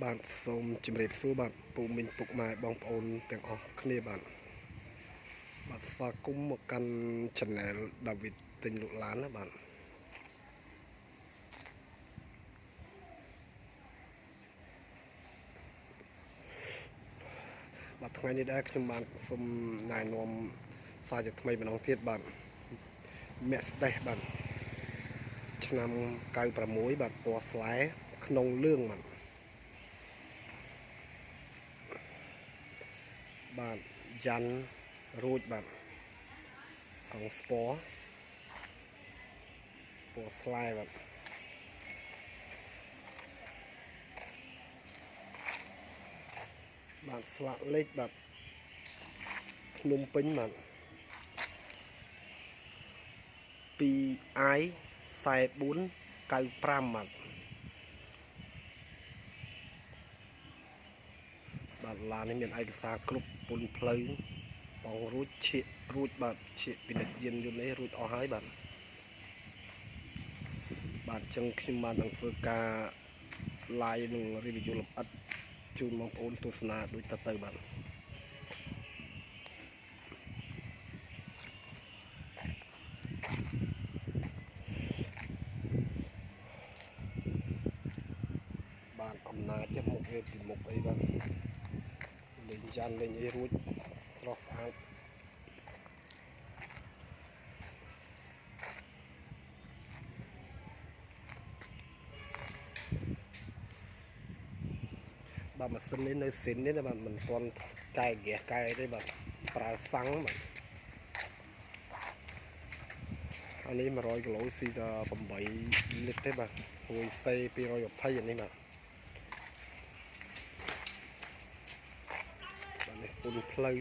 បាទសូមជម្រាបសួរបាទពូមីងពុកម៉ែបងប្អូនទាំងអស់គ្នាបាទស្វាគមន៍មកកាន់ Channel David ទិញលក់ឡានណាបាទថ្ងៃនេះដែរខ្ញុំបានសូមណែនាំសារជាថ្មីម្ដងទៀតបាទ Mercedes បាទឆ្នាំ96បាទពណ៌ស្លែក្នុងលឿងបាទយ៉ាន់រួចបាទកង់ស្ពណ៌ពណ៌ស្លែបាទស្លាកលេខបាទភ្នំពេញបាទ 2i 4495បាទឡាននេះមានឯកសារគ្រប់ពន្ធផ្លូវបងរួចឈៀករួចបាទឈៀកពិនិត្យយានយន្តនេះរួចអស់ហើយបាទអញ្ចឹងខ្ញុំបាននឹងធ្វើការ live និង review លម្អិតជូនបងប្អូនទស្សនាដូចទៅបាទអំណាចមុខវាពីមុខអីបាទលេងយ៉ាន់លេងអីរួចស្រស់ស្អាតបាទម៉ាស៊ីននេះនៅស៊ីននេះណាបាទមិនទាន់កែហ្គាសកែទេបាទប្រើសាំងបាទអានេះ100គីឡូស៊ីតែ8លីត្រទេបាទរួយសេ220អានេះបាទនេះពន្ធផ្លូវ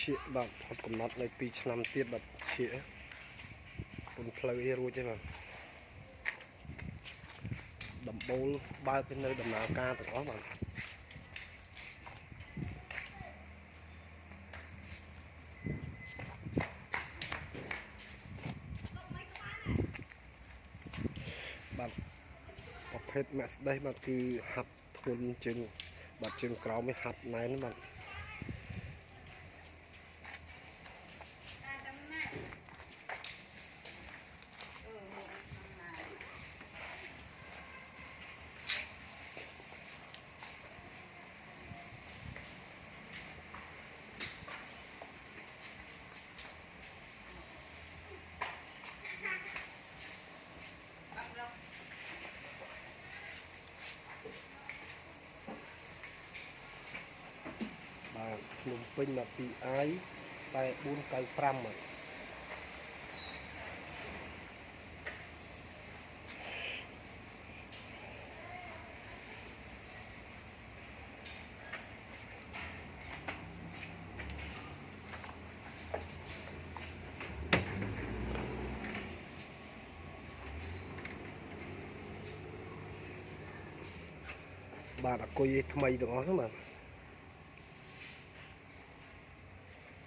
ឈៀកបាទផុតកំណត់នៅ2ឆ្នាំទៀតបាទឈៀកពន្ធផ្លូវអីរួចទេបាទដំបូលបើកនៅដំណើរការទាំងអស់បាទប្រភេទ Mercedes បាទគឺហាត់ធ្ងន់ជើងបាទជើងក្រោមវាហាត់ណែនបាទភ្នំពេញមក 2i 4495បាទអគុយថ្មីទាំងអស់ហ្នឹង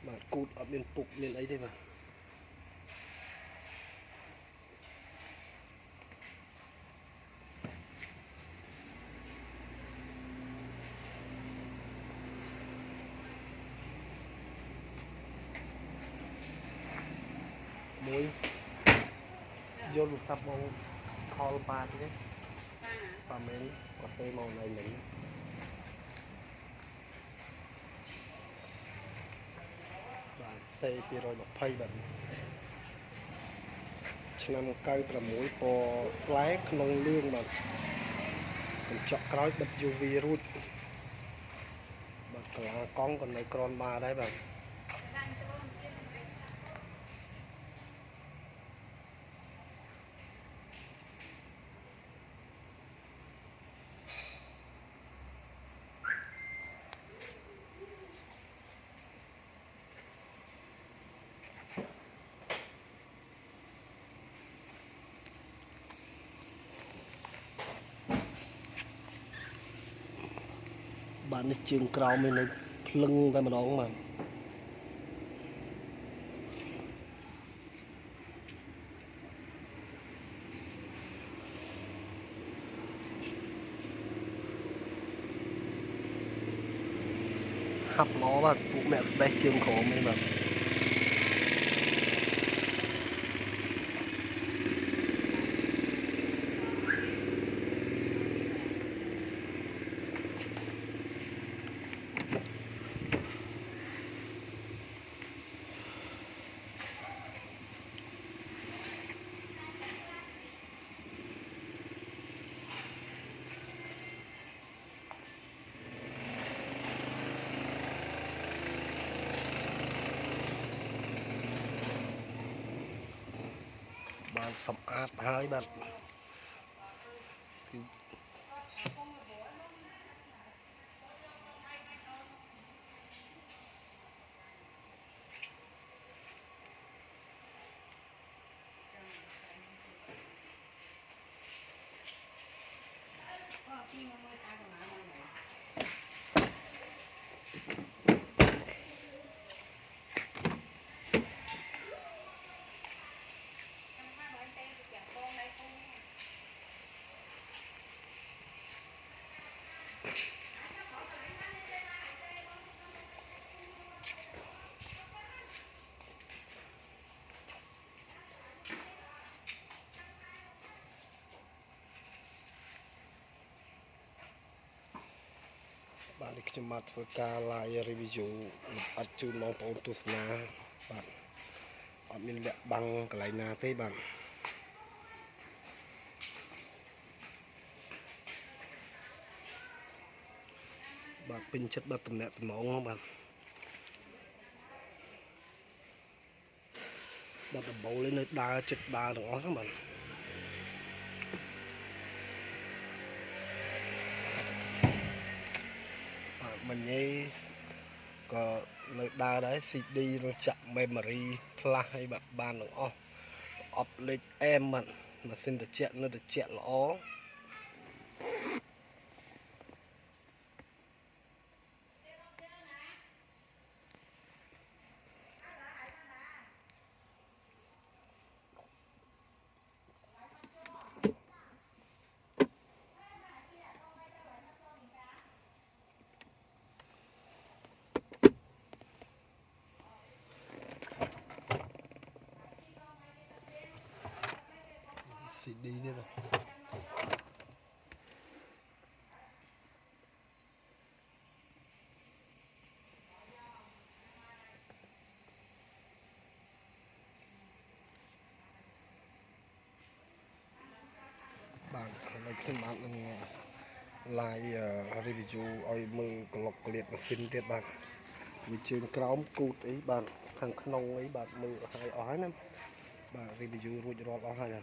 បាទគូតអត់មានពុកមានអីទេបាទមួយយកទូរស័ព្ទមកខលប៉ាទេប៉ាមែនក៏ទេមកណៃមិញបាទសេ220បាទឆ្នាំ96ពណ៌ស្លែក្នុងលឿងបាទកញ្ចក់ក្រោយបិទ UV រួចបាទកន្លាកង់ក៏នៅក្រនបាដែរបាទនេះជើងក្រោមមាននៅភ្លឹងតែម្ដងបាទ hấp nó và phụ mẹ sẽ chiên khổ mình mà bạn sắm át hai bạn bạn đi chụp mặt với ca lại review ăn chun mong bóng tu sna bạn ở miền lệ băng cái này na thế bạn bạn pin chất bạn tầm nẹt tầm móng không bạn bạn đập bầu lên nơi đa chất đa đó các bạn mình nhé có nơi đa đấy CD nó chạm memory plus hay bạn ban nó up lên em bạn mà xin được chẹn nó được chẹn ló CD thế này bạn lấy xin bạn lại review oi mưa clock liệt mà xin tiết bạn vì trên chrome cút ấy bạn thằng nông ấy bạn mưa hai ói lắm bạn review rồi cho nó hai này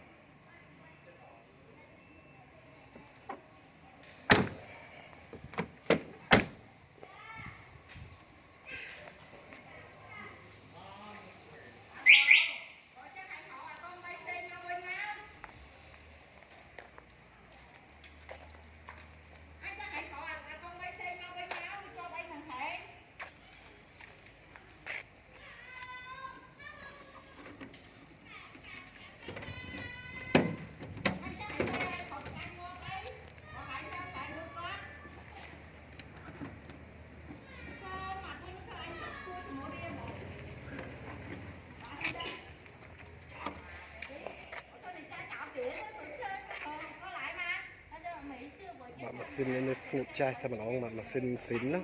bạn mà xin lên một chai thay mà nó mà xin xín lắm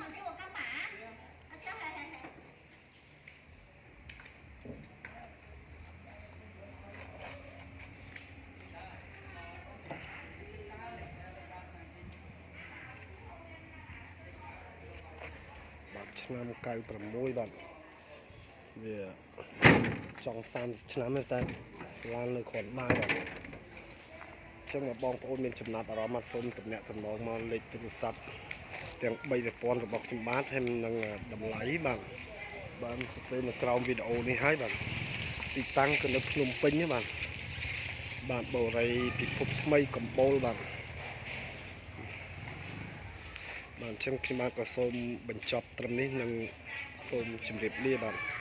bạnឆ្នាំcàiประมวยbạn về trong 30 ឆ្នាំ តែឡានលើគ្រាន់មកបាទចឹងបងប្អូនមានចំណាប់អារម្មណ៍មកសូមតំណាក់តំណងមកលេខទូរស័ព្ទទាំង3ប្រព័ន្ធរបស់ខ្ញុំបាទហើយនឹងតម្លៃបាទបានសរសេរនៅក្រោមវីដេអូនេះហើយបាទទីតាំងគឺនៅភ្នំពេញបាទបាទបូរីពិភពថ្មីកំពូលបាទបាទអញ្ចឹងខ្ញុំបាទក៏សូមបញ្ចប់ត្រឹមនេះនិងសូមជម្រាបលាបាទ